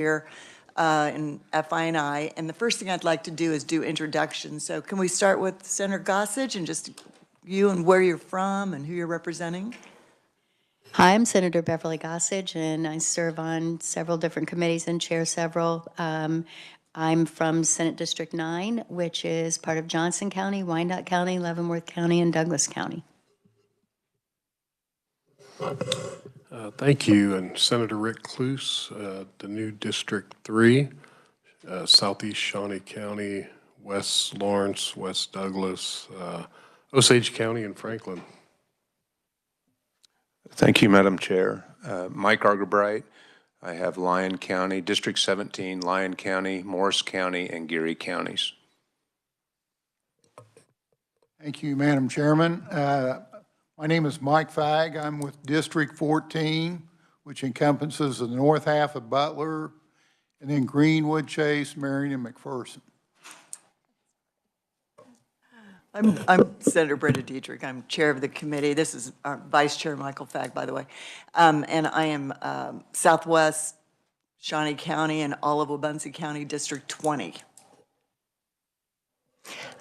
here in FI&I. And the first thing I'd like to do is do introductions. So can we start with Senator Gossage and just you and where you're from and who you're representing? Hi, I'm Senator Beverly Gossage, and I serve on several different committees and chair several. I'm from Senate District 9, which is part of Johnson County, Wyandotte County, Leavenworth County, and Douglas County. Thank you. And Senator Rick Cluse, the new District 3, Southeast Shawnee County, West Lawrence, West Douglas, Osage County, and Franklin. Thank you, Madam Chair. Mike Argerbright. I have Lyon County, District 17, Lyon County, Morris County, and Geary counties. Thank you, Madam Chairman. My name is Mike Fagg. I'm with District 14, which encompasses the north half of Butler, and then Greenwood, Chase, Marion, and McPherson. I'm Senator Brenda Dietrich. I'm chair of the committee. This is Vice Chair Michael Fagg, by the way. And I am Southwest Shawnee County and all of Wabunsee County, District 20.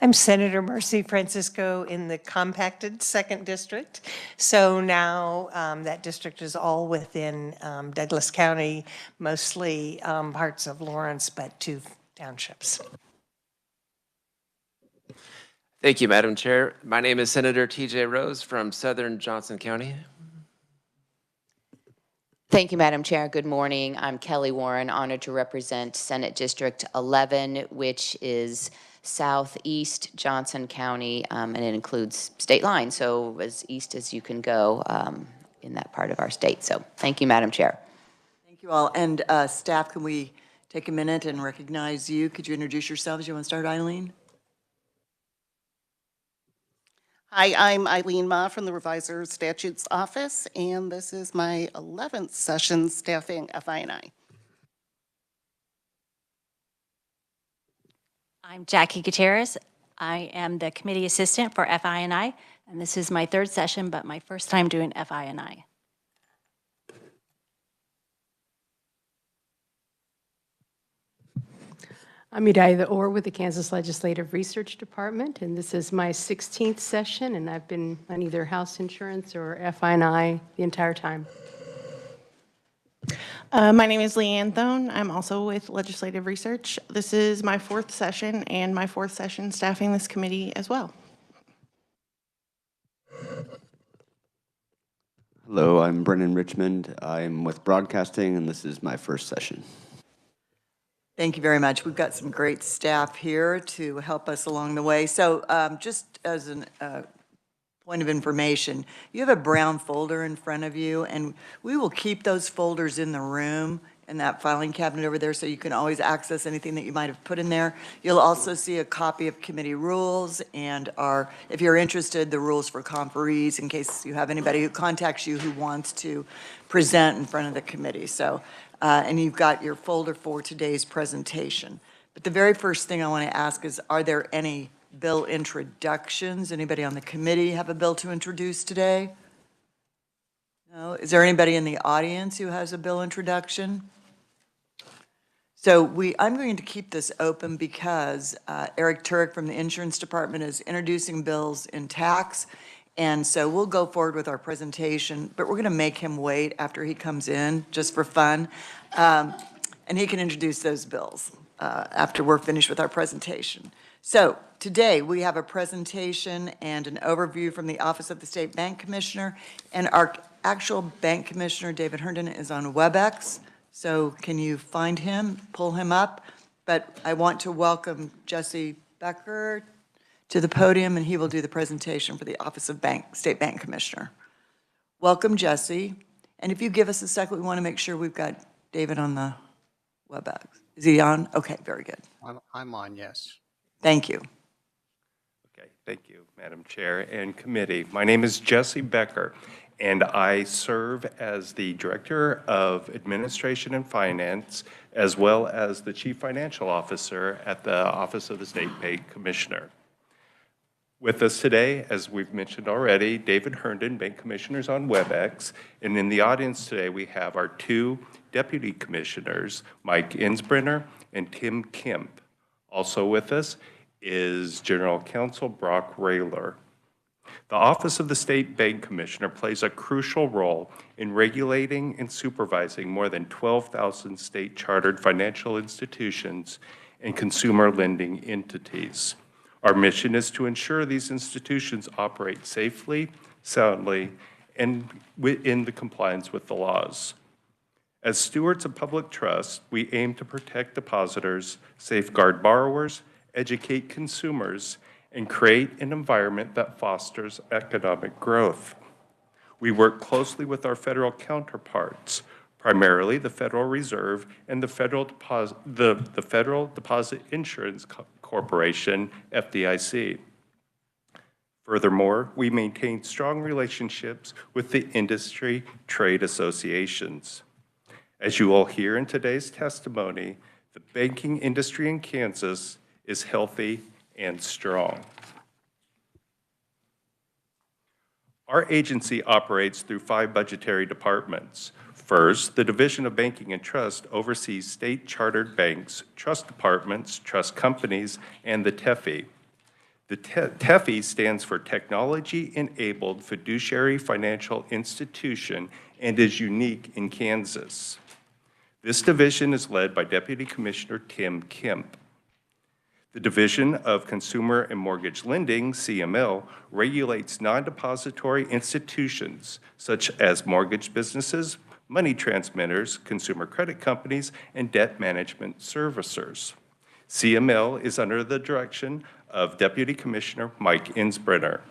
I'm Senator Mercy Francisco in the compacted 2nd District. So now that district is all within Douglas County, mostly parts of Lawrence, but 2 townships. Thank you, Madam Chair. My name is Senator T.J. Rose from Southern Johnson County. Thank you, Madam Chair. Good morning. I'm Kelly Warren, honored to represent Senate District 11, which is southeast Johnson County, and it includes state line, so as east as you can go in that part of our state. So thank you, Madam Chair. Thank you all. And staff, can we take a minute and recognize you? Could you introduce yourselves? You want to start, Eileen? Hi, I'm Eileen Ma from the Reviser Statutes Office, and this is my 11th session staffing FI&I. I'm Jackie Gutierrez. I am the committee assistant for FI&I, and this is my 3rd session, but my first time doing FI&I. I'm Idalia Orr with the Kansas Legislative Research Department, and this is my 16th session, and I've been on either House Insurance or FI&I the entire time. My name is Leanne Thone. I'm also with Legislative Research. This is my 4th session and my 4th session staffing this committee as well. Hello, I'm Brennan Richmond. I'm with Broadcasting, and this is my 1st session. Thank you very much. We've got some great staff here to help us along the way. So just as a point of information, you have a brown folder in front of you, and we will keep those folders in the room in that filing cabinet over there, so you can always access anything that you might have put in there. You'll also see a copy of committee rules and if you're interested, the rules for conferees in case you have anybody who contacts you who wants to present in front of the committee. So, and you've got your folder for today's presentation. But the very first thing I want to ask is, are there any bill introductions? Anybody on the committee have a bill to introduce today? No? Is there anybody in the audience who has a bill introduction? So I'm going to keep this open because Eric Turek from the Insurance Department is introducing bills in tax, and so we'll go forward with our presentation, but we're going to make him wait after he comes in just for fun, and he can introduce those bills after we're finished with our presentation. So today we have a presentation and an overview from the Office of the State Bank Commissioner, and our actual Bank Commissioner, David Herndon, is on WebEx. So can you find him, pull him up? But I want to welcome Jesse Becker to the podium, and he will do the presentation for the Office of State Bank Commissioner. Welcome, Jesse. And if you give us a second, we want to make sure we've got David on the WebEx. Is he on? Okay, very good. I'm on, yes. Thank you. Okay, thank you, Madam Chair and committee. My name is Jesse Becker, and I serve as the Director of Administration and Finance, as well as the Chief Financial Officer at the Office of the State Bank Commissioner. With us today, as we've mentioned already, David Herndon, Bank Commissioners on WebEx. And in the audience today, we have our two Deputy Commissioners, Mike Insbrenner and Tim Kemp. Also with us is General Counsel Brock Rayler. The Office of the State Bank Commissioner plays a crucial role in regulating and supervising more than 12,000 state-chartered financial institutions and consumer lending entities. Our mission is to ensure these institutions operate safely, soundly, and in the compliance with the laws. As stewards of public trust, we aim to protect depositors, safeguard borrowers, educate consumers, and create an environment that fosters economic growth. We work closely with our federal counterparts, primarily the Federal Reserve and the Federal Deposit Insurance Corporation, FDIC. Furthermore, we maintain strong relationships with the industry trade associations. As you will hear in today's testimony, the banking industry in Kansas is healthy and strong. Our agency operates through 5 budgetary departments. First, the Division of Banking and Trust oversees state-chartered banks, trust departments, trust companies, and the TEFI. The TEFI stands for Technology-Enabled Fiduciary Financial Institution and is unique in Kansas. This division is led by Deputy Commissioner Tim Kemp. The Division of Consumer and Mortgage Lending, CML, regulates non-depository institutions such as mortgage businesses, money transmitters, consumer credit companies, and debt management servicers. CML is under the direction of Deputy Commissioner Mike Insbrenner.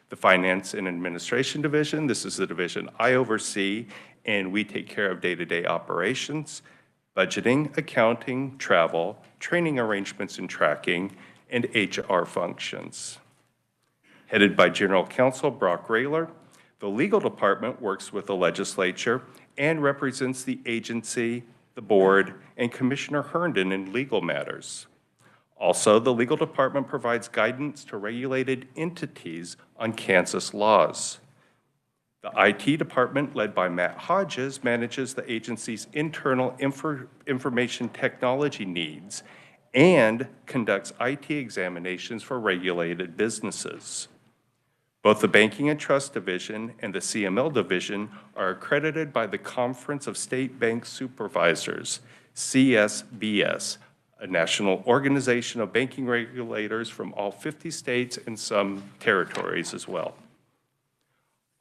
The Finance and Administration Division, this is the division I oversee, and we take care of day-to-day operations, budgeting, accounting, travel, training arrangements and tracking, and HR functions. Headed by General Counsel Brock Rayler, the legal department works with the legislature and represents the agency, the board, and Commissioner Herndon in legal matters. Also, the legal department provides guidance to regulated entities on Kansas laws. The IT department, led by Matt Hodges, manages the agency's internal information technology needs and conducts IT examinations for regulated businesses. Both the Banking and Trust Division and the CML Division are accredited by the Conference of State Bank Supervisors, CSBS, a national organization of banking regulators from all 50 states and some territories as well.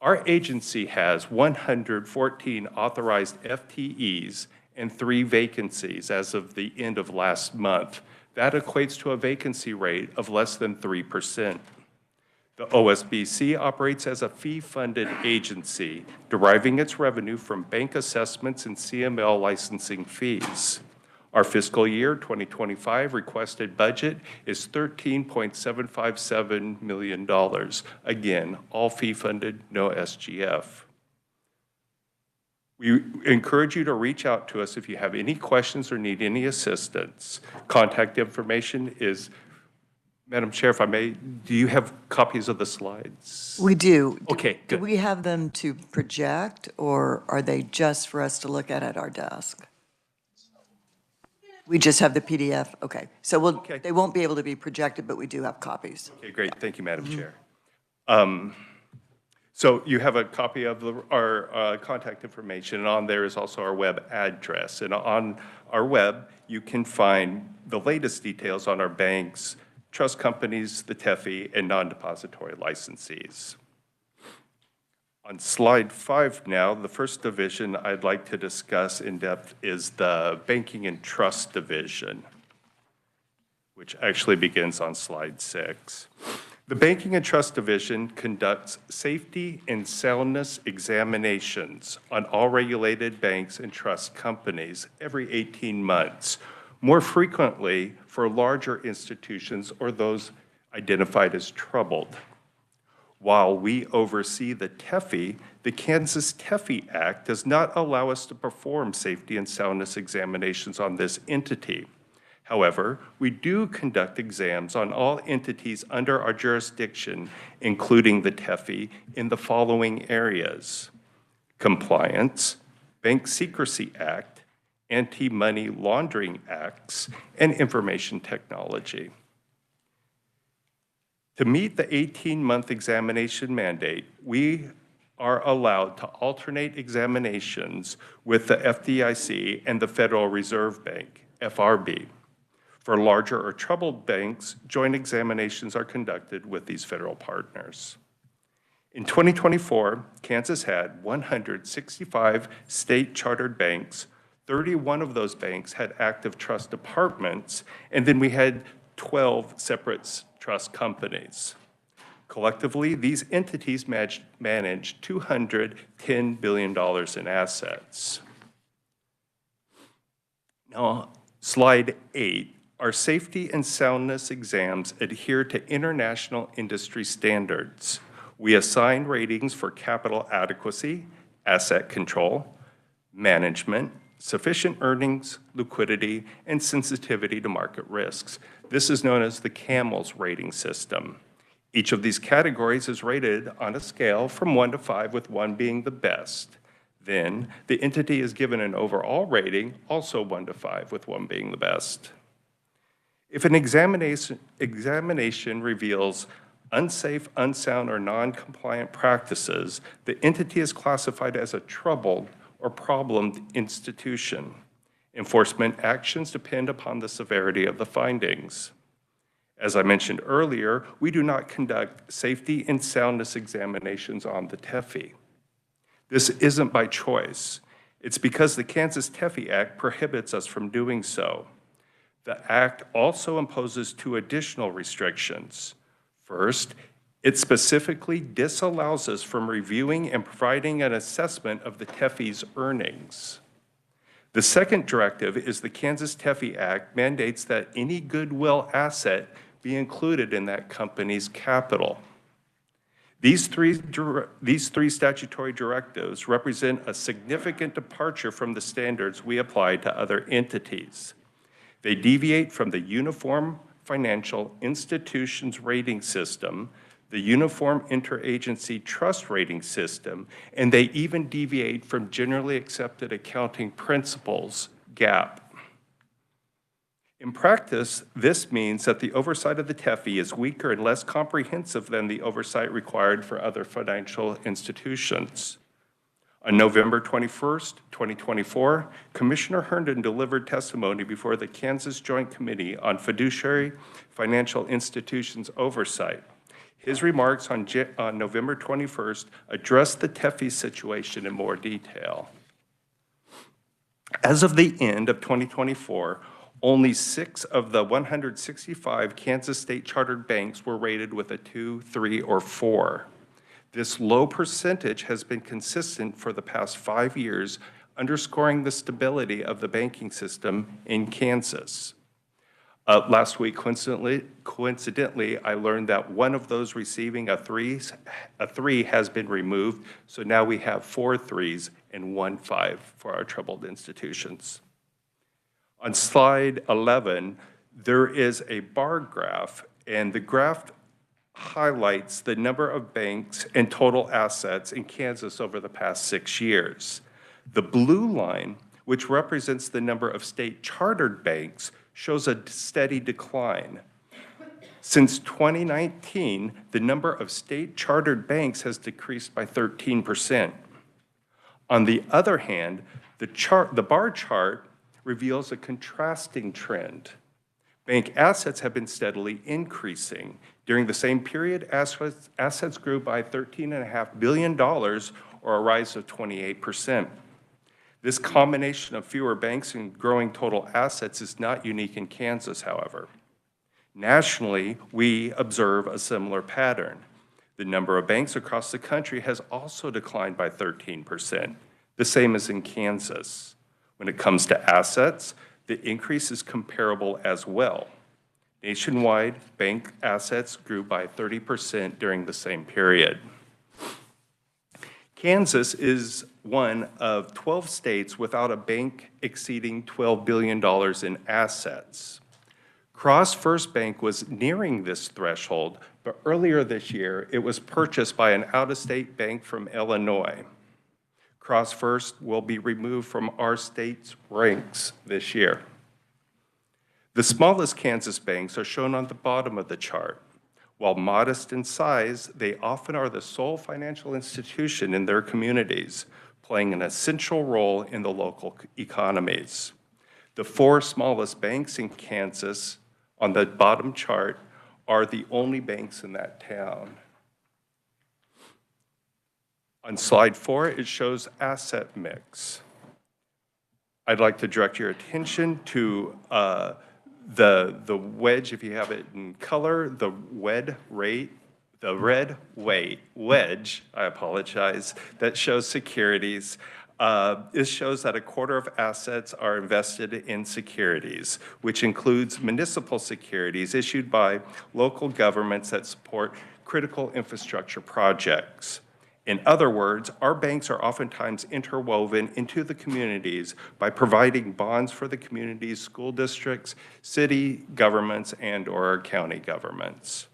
Our agency has 114 authorized FTEs and 3 vacancies as of the end of last month. That equates to a vacancy rate of less than 3%. The OSBC operates as a fee-funded agency, deriving its revenue from bank assessments and CML licensing fees. Our fiscal year 2025 requested budget is $13.757 million. Again, all fee-funded, no SGF. We encourage you to reach out to us if you have any questions or need any assistance. Contact information is, Madam Chair, if I may, do you have copies of the slides? We do. Okay, Do good. we have them to project, or are they just for us to look at our desk? We just have the PDF? Okay. So they won't be able to be projected, but we do have copies. Okay, great. Thank you, Madam Chair. So you have a copy of our contact information, and on there is also our web address. And on our web, you can find the latest details on our banks, trust companies, the TEFI, and non-depository licensees. On slide 5 now, the first division I'd like to discuss in depth is the Banking and Trust Division, which actually begins on slide 6. The Banking and Trust Division conducts safety and soundness examinations on all regulated banks and trust companies every 18 months, more frequently for larger institutions or those identified as troubled. While we oversee the TEFI, the Kansas TEFI Act does not allow us to perform safety and soundness examinations on this entity. However, we do conduct exams on all entities under our jurisdiction, including the TEFI, in the following areas: compliance, Bank Secrecy Act, Anti-Money Laundering Acts, and information technology. To meet the 18-month examination mandate, we are allowed to alternate examinations with the FDIC and the Federal Reserve Bank, FRB. For larger or troubled banks, joint examinations are conducted with these federal partners. In 2024, Kansas had 165 state-chartered banks. 31 of those banks had active trust departments, and then we had 12 separate trust companies. Collectively, these entities manage $210 billion in assets. Now, slide 8. Our safety and soundness exams adhere to international industry standards. We assign ratings for capital adequacy, asset control, management, sufficient earnings, liquidity, and sensitivity to market risks. This is known as the CAMELS rating system. Each of these categories is rated on a scale from 1 to 5, with 1 being the best. Then, the entity is given an overall rating, also 1 to 5, with 1 being the best. If an examination reveals unsafe, unsound, or non-compliant practices, the entity is classified as a troubled or problemed institution. Enforcement actions depend upon the severity of the findings. As I mentioned earlier, we do not conduct safety and soundness examinations on the TEFI. This isn't by choice. It's because the Kansas TEFI Act prohibits us from doing so. The Act also imposes 2 additional restrictions. First, it specifically disallows us from reviewing and providing an assessment of the TEFI's earnings. The second directive is the Kansas TEFI Act mandates that any goodwill asset be included in that company's capital. These three statutory directives represent a significant departure from the standards we apply to other entities. They deviate from the Uniform Financial Institutions Rating System, the Uniform Interagency Trust Rating System, and they even deviate from Generally Accepted Accounting Principles, GAAP. In practice, this means that the oversight of the TEFI is weaker and less comprehensive than the oversight required for other financial institutions. On November 21st, 2024, Commissioner Herndon delivered testimony before the Kansas Joint Committee on Fiduciary Financial Institutions Oversight. His remarks on November 21st addressed the TEFI situation in more detail. As of the end of 2024, only 6 of the 165 Kansas state chartered banks were rated with a 2, 3, or 4. This low percentage has been consistent for the past 5 years, underscoring the stability of the banking system in Kansas. Last week, coincidentally, I learned that one of those receiving a 3 has been removed, so now we have 4 3s and 1 5 for our troubled institutions. On slide 11, there is a bar graph, and the graph highlights the number of banks and total assets in Kansas over the past 6 years. The blue line, which represents the number of state-chartered banks, shows a steady decline. Since 2019, the number of state-chartered banks has decreased by 13%. On the other hand, the bar chart reveals a contrasting trend. Bank assets have been steadily increasing. During the same period, assets grew by $13.5 billion, or a rise of 28%. This combination of fewer banks and growing total assets is not unique in Kansas, however. Nationally, we observe a similar pattern. The number of banks across the country has also declined by 13%, the same as in Kansas. When it comes to assets, the increase is comparable as well. Nationwide, bank assets grew by 30% during the same period. Kansas is one of 12 states without a bank exceeding $12 billion in assets. Cross First Bank was nearing this threshold, but earlier this year, it was purchased by an out-of-state bank from Illinois. Cross First will be removed from our state's ranks this year. The smallest Kansas banks are shown on the bottom of the chart. While modest in size, they often are the sole financial institution in their communities, playing an essential role in the local economies. The 4 smallest banks in Kansas on the bottom chart are the only banks in that town. On slide 4, it shows asset mix. I'd like to direct your attention to the wedge, if you have it in color, the red wedge, I apologize, that shows securities. This shows that a quarter of assets are invested in securities, which includes municipal securities issued by local governments that support critical infrastructure projects. In other words, our banks are oftentimes interwoven into the communities by providing bonds for the community's school districts, city governments, and/or county governments.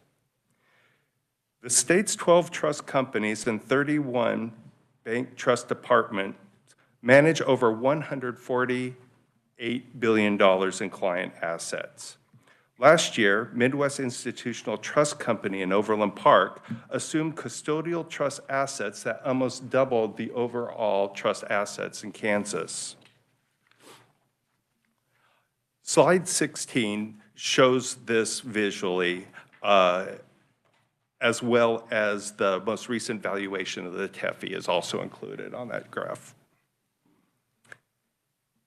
The state's 12 trust companies and 31 bank trust departments manage over $148 billion in client assets. Last year, Midwest Institutional Trust Company in Overland Park assumed custodial trust assets that almost doubled the overall trust assets in Kansas. Slide 16 shows this visually, as well as the most recent valuation of the TEFI is also included on that graph.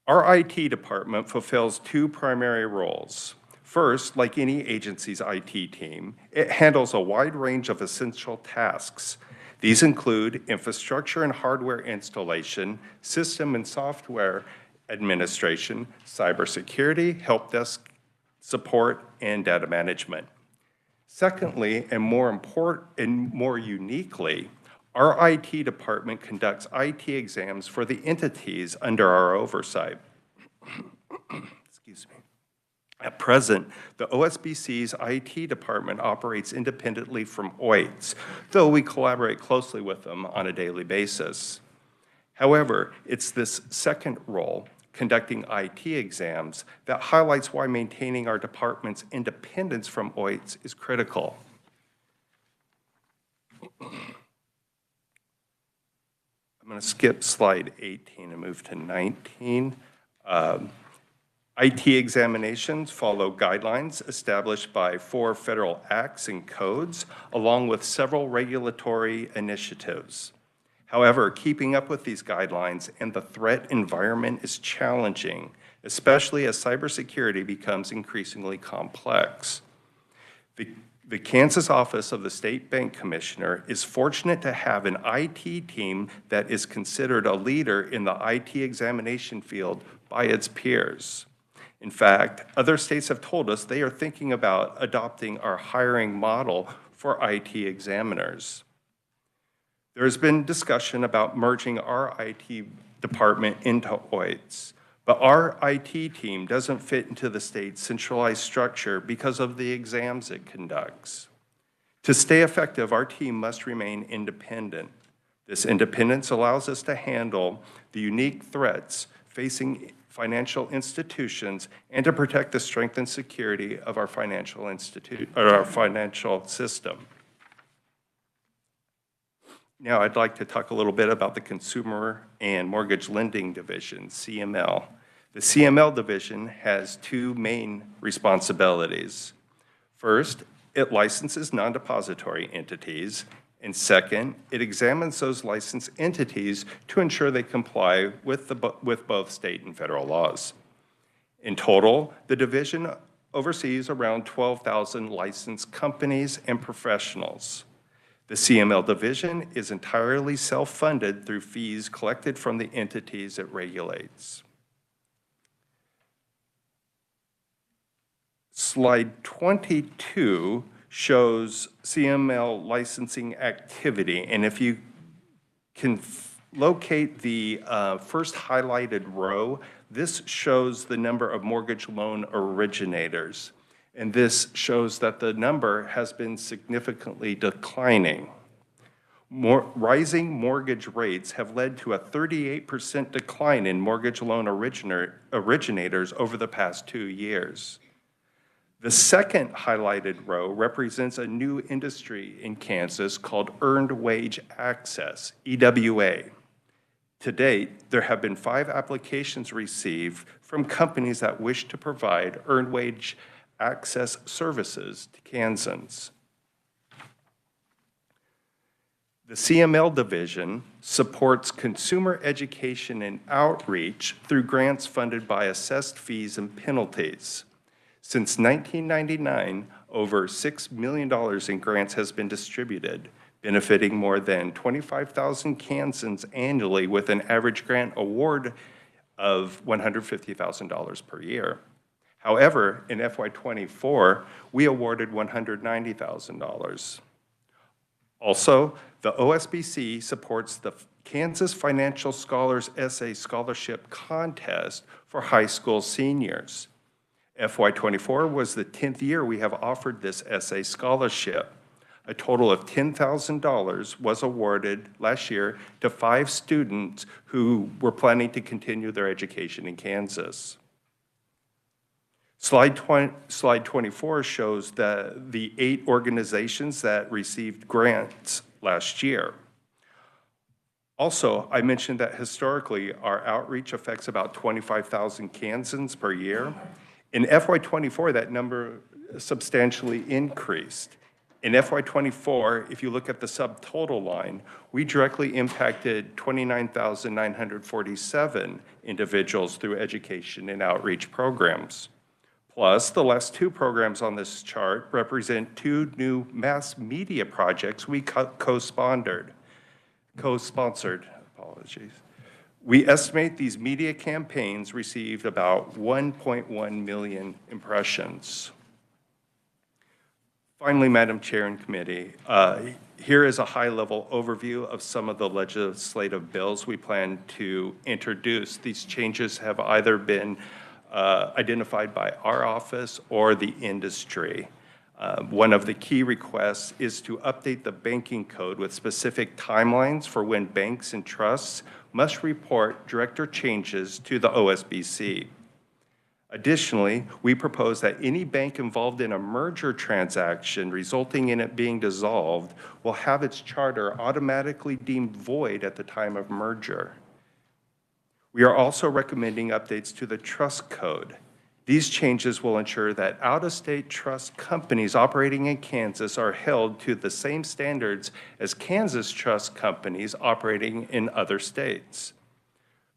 Our IT department fulfills 2 primary roles. First, like any agency's IT team, it handles a wide range of essential tasks. These include infrastructure and hardware installation, system and software administration, cybersecurity, help desk support, and data management. Secondly, and more uniquely, our IT department conducts IT exams for the entities under our oversight. Excuse me. At present, the OSBC's IT department operates independently from OITS, though we collaborate closely with them on a daily basis. However, it's this second role, conducting IT exams, that highlights why maintaining our department's independence from OITS is critical. I'm going to skip slide 18 and move to 19. IT examinations follow guidelines established by 4 federal acts and codes, along with several regulatory initiatives. However, keeping up with these guidelines and the threat environment is challenging, especially as cybersecurity becomes increasingly complex. The Kansas Office of the State Bank Commissioner is fortunate to have an IT team that is considered a leader in the IT examination field by its peers. In fact, other states have told us they are thinking about adopting our hiring model for IT examiners. There has been discussion about merging our IT department into OITS, but our IT team doesn't fit into the state's centralized structure because of the exams it conducts. To stay effective, our team must remain independent. This independence allows us to handle the unique threats facing financial institutions and to protect the strength and security of our financial system. Now I'd like to talk a little bit about the Consumer and Mortgage Lending Division, CML. The CML division has 2 main responsibilities. First, it licenses non-depository entities, and second, it examines those licensed entities to ensure they comply with both state and federal laws. In total, the division oversees around 12,000 licensed companies and professionals. The CML division is entirely self-funded through fees collected from the entities it regulates. Slide 22 shows CML licensing activity, and if you can locate the first highlighted row, this shows the number of mortgage loan originators. and this shows that the number has been significantly declining. Rising mortgage rates have led to a 38% decline in mortgage loan originators over the past 2 years. The second highlighted row represents a new industry in Kansas called Earned Wage Access, EWA. To date, there have been 5 applications received from companies that wish to provide earned wage access services to Kansans. The CML division supports consumer education and outreach through grants funded by assessed fees and penalties. Since 1999, over $6 million in grants has been distributed, benefiting more than 25,000 Kansans annually with an average grant award of $150,000 per year. However, in FY24, we awarded $190,000. Also, the OSBC supports the Kansas Financial Scholars Essay Scholarship Contest for high school seniors. FY24 was the 10th year we have offered this essay scholarship. A total of $10,000 was awarded last year to 5 students who were planning to continue their education in Kansas. Slide 24 shows the 8 organizations that received grants last year. Also, I mentioned that historically, our outreach affects about 25,000 Kansans per year. In FY24, that number substantially increased. In FY24, if you look at the subtotal line, we directly impacted 29,947 individuals through education and outreach programs. Plus, the last 2 programs on this chart represent 2 new mass media projects we co-sponsored. Apologies. We estimate these media campaigns received about 1.1 million impressions. Finally, Madam Chair and Committee, here is a high-level overview of some of the legislative bills we plan to introduce. These changes have either been identified by our office or the industry. One of the key requests is to update the banking code with specific timelines for when banks and trusts must report director changes to the OSBC. Additionally, we propose that any bank involved in a merger transaction resulting in it being dissolved will have its charter automatically deemed void at the time of merger. We are also recommending updates to the trust code. These changes will ensure that out-of-state trust companies operating in Kansas are held to the same standards as Kansas trust companies operating in other states.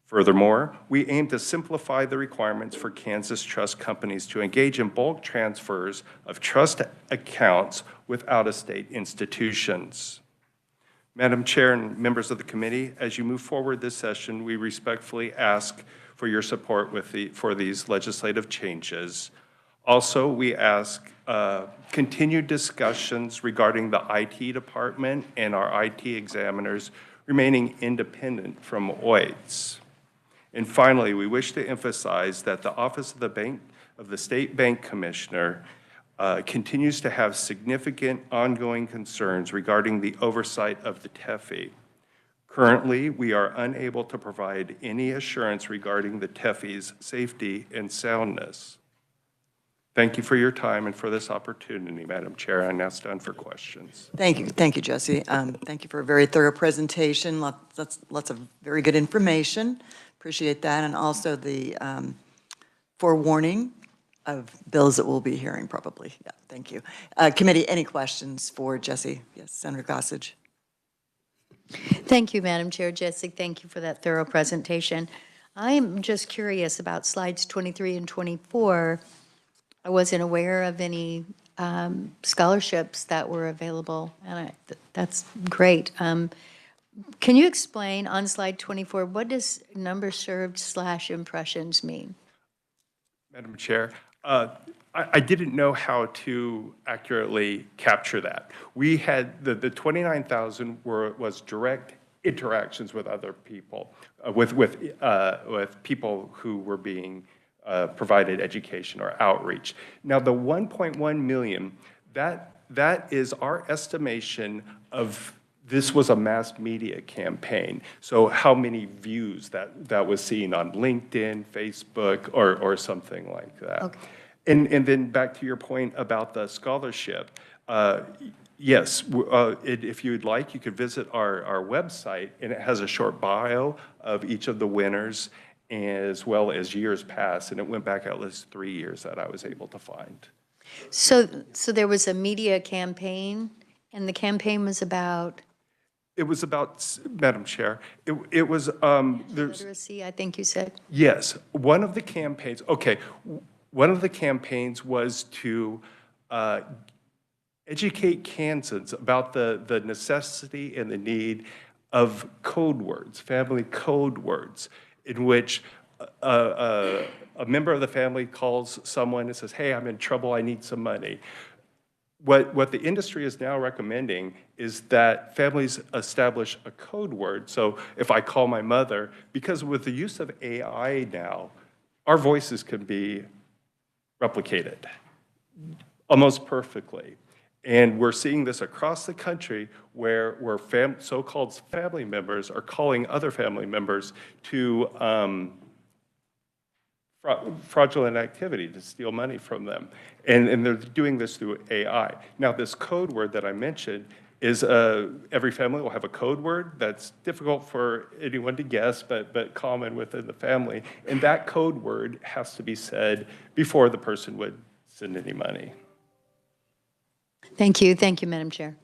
Furthermore, we aim to simplify the requirements for Kansas trust companies to engage in bulk transfers of trust accounts with out-of-state institutions. Madam Chair and members of the committee, as you move forward this session, we respectfully ask for your support for these legislative changes. Also, we ask continued discussions regarding the IT department and our IT examiners remaining independent from OITs. And finally, we wish to emphasize that the Office of the State Bank Commissioner continues to have significant ongoing concerns regarding the oversight of the TEFI. Currently, we are unable to provide any assurance regarding the TEFI's safety and soundness. Thank you for your time and for this opportunity, Madam Chair. I now stand for questions. Thank you, Jesse. Thank you for a very thorough presentation. Lots of very good information. Appreciate that, and also the forewarning of bills that we'll be hearing probably. Yeah, thank you. Committee, any questions for Jesse? Yes, Senator Gossage. Thank you, Madam Chair. Jesse, thank you for that thorough presentation. I'm just curious about slides 23 and 24. I wasn't aware of any scholarships that were available, and that's great. Can you explain on slide 24, what does number served / impressions mean? Madam Chair, I didn't know how to accurately capture that. We had the 29,000 was direct interactions with other people, with people who were being provided education or outreach. Now, the 1.1 million, that is our estimation of this was a mass media campaign. So how many views that was seen on LinkedIn, Facebook, or something like that. Okay. And then back to your point about the scholarship, yes, if you would like, you could visit our website, and it has a short bio of each of the winners, as well as years past, and it went back at least 3 years that I was able to find. So there was a media campaign, and the campaign was about It was about, Madam Chair, it was, there's, literacy, I think you said? yes, one of the campaigns, okay, one of the campaigns was to educate Kansans about the necessity and the need of code words, family code words, in which a member of the family calls someone and says, hey, I'm in trouble, I need some money. What the industry is now recommending is that families establish a code word. So if I call my mother, because with the use of AI now, our voices can be replicated almost perfectly. And we're seeing this across the country where so-called family members are calling other family members to fraudulent activity, to steal money from them. And they're doing this through AI. Now, this code word that I mentioned is every family will have a code word that's difficult for anyone to guess, but common within the family. And that code word has to be said before the person would send any money. Thank you, Madam Chair.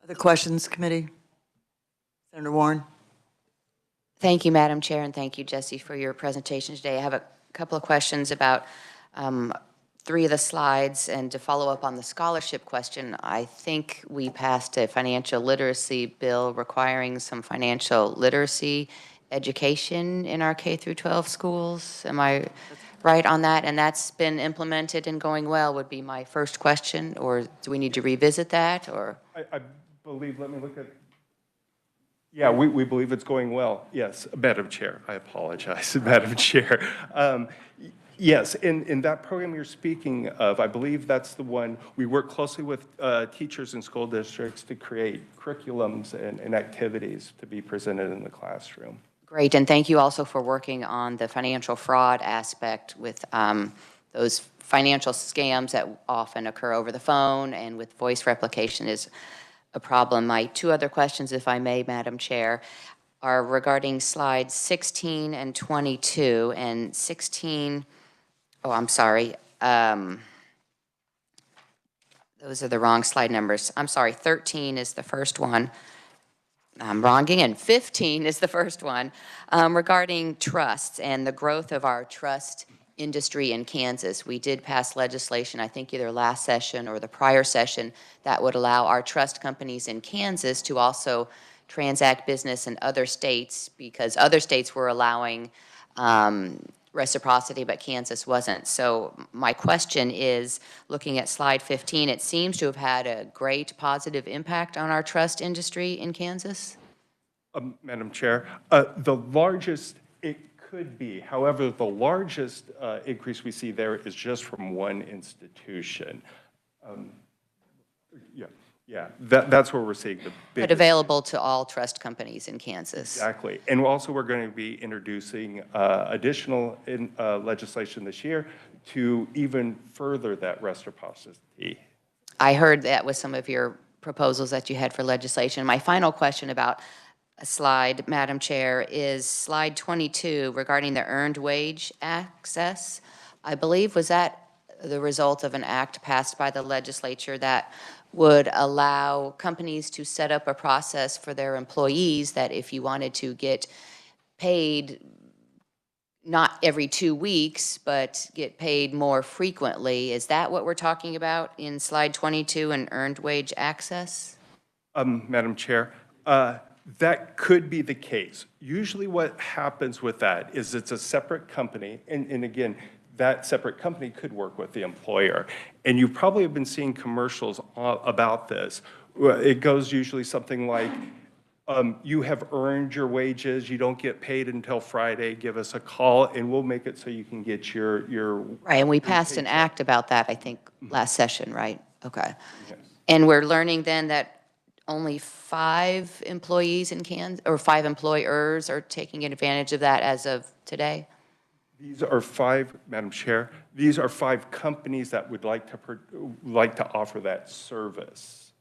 Other questions, committee? Senator Warren? Thank you, Madam Chair, and thank you, Jesse, for your presentation today. I have a couple of questions about 3 of the slides, and to follow up on the scholarship question, I think we passed a financial literacy bill requiring some financial literacy education in our K through 12 schools. Am I right on that? And that's been implemented and going well would be my first question, or do we need to revisit that, or? I believe, let me look at, yeah, we believe it's going well. Yes, Madam Chair, I apologize, Madam Chair. Yes, in that program you're speaking of, I believe that's the one, we work closely with teachers and school districts to create curriculums and activities to be presented in the classroom. Great, and thank you also for working on the financial fraud aspect with those financial scams that often occur over the phone and with voice replication is a problem. My 2 other questions, if I may, Madam Chair, are regarding slides 16 and 22, and 16, oh, I'm sorry. Those are the wrong slide numbers. I'm sorry, 13 is the first one. I'm wrong again. 15 is the first one, regarding trusts and the growth of our trust industry in Kansas. We did pass legislation, I think either last session or the prior session, that would allow our trust companies in Kansas to also transact business in other states, because other states were allowing reciprocity, but Kansas wasn't. So my question is, looking at slide 15, it seems to have had a great positive impact on our trust industry in Kansas. Madam Chair, the largest it could be, however, the largest increase we see there is just from one institution. That's where we're seeing the biggest. But available to all trust companies in Kansas. Exactly. And also we're going to be introducing additional legislation this year to even further that reciprocity. I heard that with some of your proposals that you had for legislation. My final question about a slide, Madam Chair, is slide 22 regarding the earned wage access. I believe, was that the result of an act passed by the legislature that would allow companies to set up a process for their employees that if you wanted to get paid not every 2 weeks, but get paid more frequently. Is that what we're talking about in slide 22 and earned wage access? Madam Chair, that could be the case. Usually what happens with that is it's a separate company, and again, that separate company could work with the employer. And you probably have been seeing commercials about this. It goes usually something like, You have earned your wages, you don't get paid until Friday, give us a call, and we'll make it so you can get your. Right, and we your passed an paycheck. act about that, I think, last session, right? Okay. And we're learning then that only 5 employees in Kansas, or 5 employers are taking advantage of that as of today? These are 5, Madam Chair, these are 5 companies that would like to offer that service.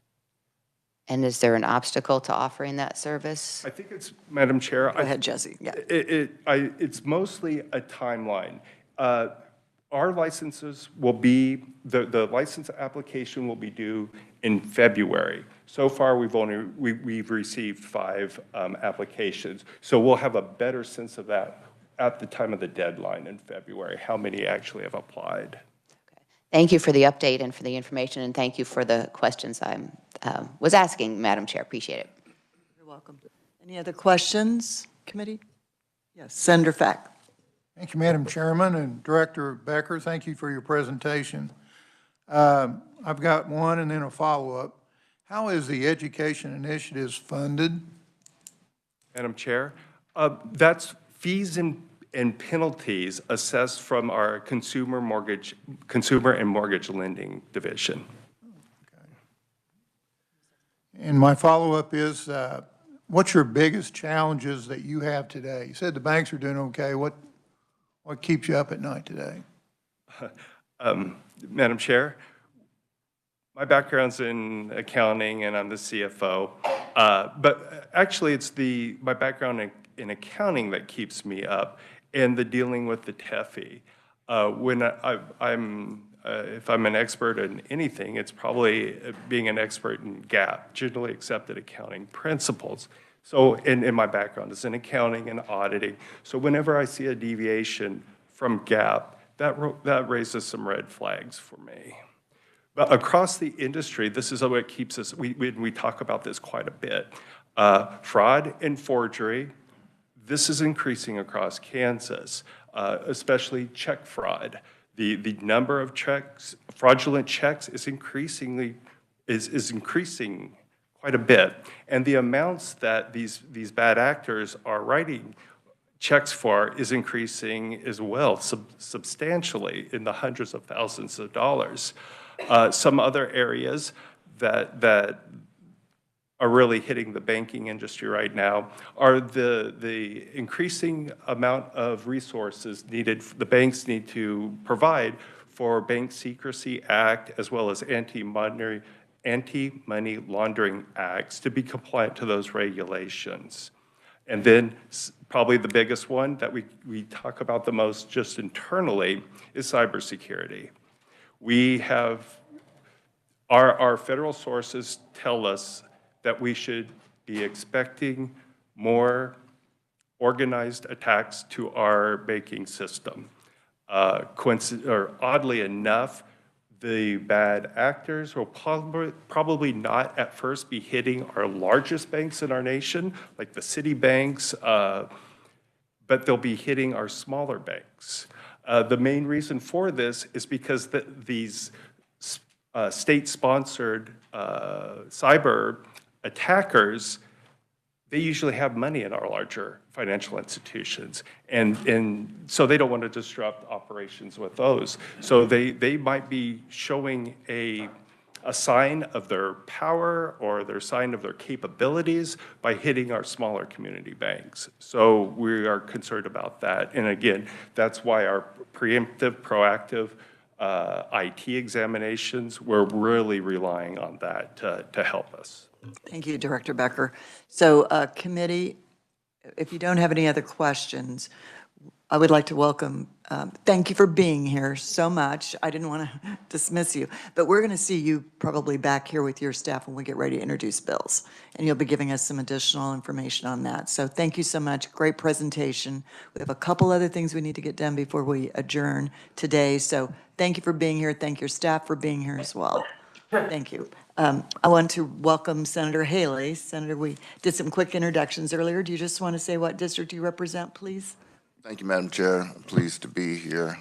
And is there an obstacle to offering that service? I think it's, Madam Chair. Go ahead, Jesse. Yeah. It's mostly a timeline. Our licenses will be, the license application will be due in February. So far, we've received 5 applications. So we'll have a better sense of that at the time of the deadline in February, how many actually have applied. Thank you for the update and for the information, and thank you for the questions I was asking, Madam Chair. Appreciate it. You're welcome. Any other questions, committee? Yes, Senator Fack. Thank you, Madam Chairman, and Director Becker, thank you for your presentation. I've got one and then a follow-up. How is the education initiatives funded? Madam Chair, that's fees and penalties assessed from our consumer and mortgage lending division. And my follow-up is, what's your biggest challenges that you have today? You said the banks are doing okay. What keeps you up at night today? Madam Chair, my background's in accounting and I'm the CFO, but actually it's my background in accounting that keeps me up and the dealing with the TEFI. When if I'm an expert in anything, it's probably being an expert in GAAP, generally accepted accounting principles. So, and my background is in accounting and auditing. So whenever I see a deviation from GAAP, that raises some red flags for me. But across the industry, this is what keeps us, we talk about this quite a bit. Fraud and forgery, this is increasing across Kansas, especially check fraud. The number of checks, fraudulent checks is increasing quite a bit. And the amounts that these bad actors are writing checks for is increasing as well, substantially in the hundreds of thousands of dollars. Some other areas that are really hitting the banking industry right now are the increasing amount of resources needed, the banks need to provide for Bank Secrecy Act as well as anti-money laundering acts to be compliant to those regulations. And then probably the biggest one that we talk about the most just internally is cybersecurity. We have, our federal sources tell us that we should be expecting more organized attacks to our banking system. Oddly enough, the bad actors will probably not at first be hitting our largest banks in our nation, like the city banks, but they'll be hitting our smaller banks. The main reason for this is because these state-sponsored cyber attackers, they usually have money in our larger financial institutions. And so they don't want to disrupt operations with those. So they might be showing a sign of their power or their sign of their capabilities by hitting our smaller community banks. So we are concerned about that. And again, that's why our preemptive, proactive IT examinations, we're really relying on that to help us. Thank you, Director Becker. So, committee, if you don't have any other questions, I would like to welcome, thank you for being here so much. I didn't want to dismiss you, but we're going to see you probably back here with your staff when we get ready to introduce bills, and you'll be giving us some additional information on that. So thank you so much. Great presentation. We have a couple other things we need to get done before we adjourn today. So thank you for being here. Thank your staff for being here as well. Thank you. I want to welcome Senator Haley. Senator, we did some quick introductions earlier. Do you just want to say what district you represent, please? Thank you, Madam Chair. I'm pleased to be here.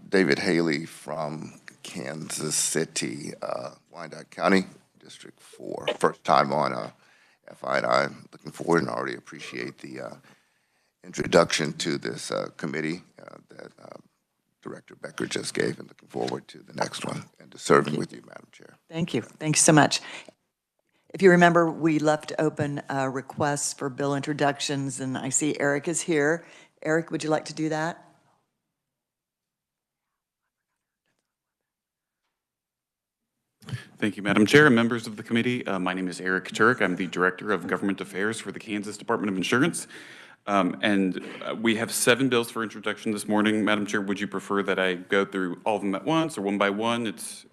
David Haley from Kansas City, Wyandotte County, District 4. First time on FI&I. Looking forward and already appreciate the introduction to this committee that Director Becker just gave, and looking forward to the next one and to serving with you, Madam Chair. Thank you. Thanks so much. If you remember, we left open requests for bill introductions, and I see Eric is here. Eric, would you like to do that? Thank you, Madam Chair and members of the committee. My name is Eric Turek. I'm the Director of Government Affairs for the Kansas Department of Insurance. We have 7 bills for introduction this morning. Madam Chair, would you prefer that I go through all of them at once or one by one? It's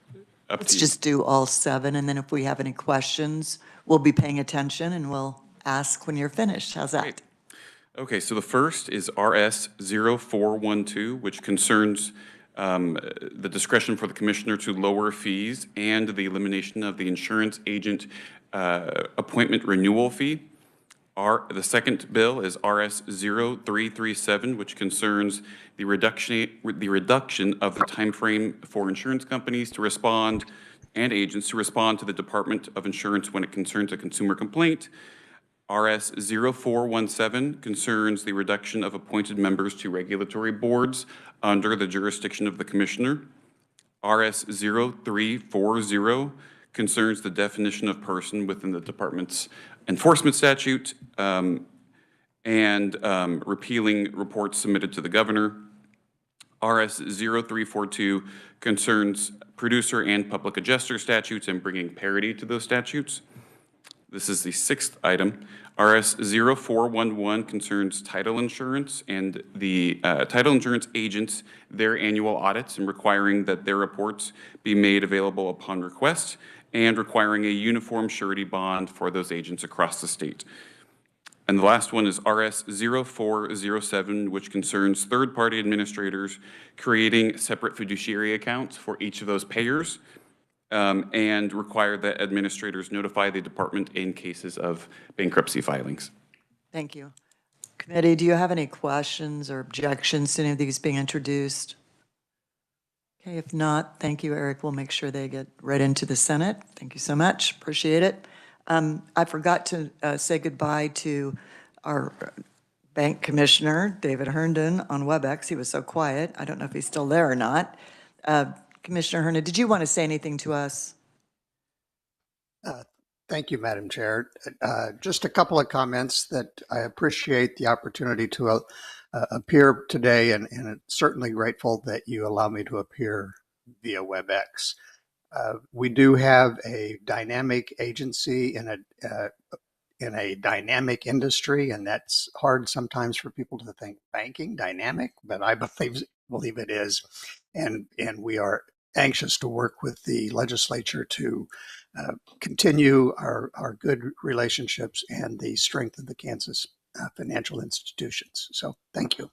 up to you. Let's just do all 7, and then if we have any questions, we'll be paying attention and we'll ask when you're finished. How's that? Great. Okay, so the first is RS 0412, which concerns the discretion for the commissioner to lower fees and the elimination of the insurance agent appointment renewal fee. The second bill is RS 0337, which concerns the reduction of the time frame for insurance companies to respond and agents to respond to the Department of Insurance when it concerns a consumer complaint. RS 0417 concerns the reduction of appointed members to regulatory boards under the jurisdiction of the commissioner. RS 0340 concerns the definition of person within the department's enforcement statute and repealing reports submitted to the governor. RS 0342 concerns producer and public adjuster statutes and bringing parity to those statutes. This is the 6th item. RS 0411 concerns title insurance and the title insurance agents, their annual audits, and requiring that their reports be made available upon request, and requiring a uniform surety bond for those agents across the state. And the last one is RS 0407, which concerns third-party administrators creating separate fiduciary accounts for each of those payers, and require that administrators notify the department in cases of bankruptcy filings. Thank you. Committee, do you have any questions or objections to any of these being introduced? Okay, if not, thank you, Eric. We'll make sure they get read into the Senate. Thank you so much. Appreciate it. I forgot to say goodbye to our bank commissioner, David Herndon, on WebEx. He was so quiet. I don't know if he's still there or not. Commissioner Herndon, did you want to say anything to us? Thank you, Madam Chair. Just a couple of comments that I appreciate the opportunity to appear today, and certainly grateful that you allow me to appear via WebEx. We do have a dynamic agency in a dynamic industry, and that's hard sometimes for people to think banking dynamic, but I believe it is, and we are anxious to work with the legislature to continue our good relationships and the strength of the Kansas financial institutions. So thank you.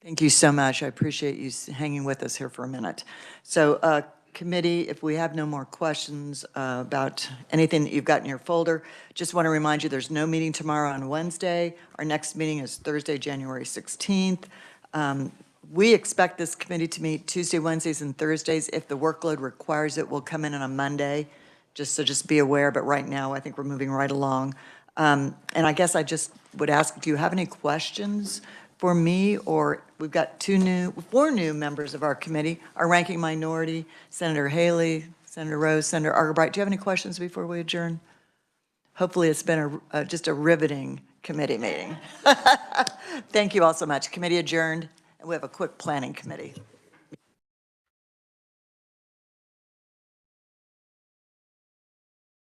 Thank you so much. I appreciate you hanging with us here for a minute. So committee, if we have no more questions about anything that you've got in your folder, just want to remind you there's no meeting tomorrow on Wednesday. Our next meeting is Thursday, January 16th. We expect this committee to meet Tuesday, Wednesdays, and Thursdays. If the workload requires it, we'll come in on a Monday, just be aware. But right now, I think we're moving right along. And I guess I just would ask, do you have any questions for me? Or we've got 4 new members of our committee, our ranking minority, Senator Haley, Senator Rose, Senator Argerbright. Do you have any questions before we adjourn? Hopefully it's been just a riveting committee meeting. Thank you all so much. Committee adjourned, and we have a quick planning committee.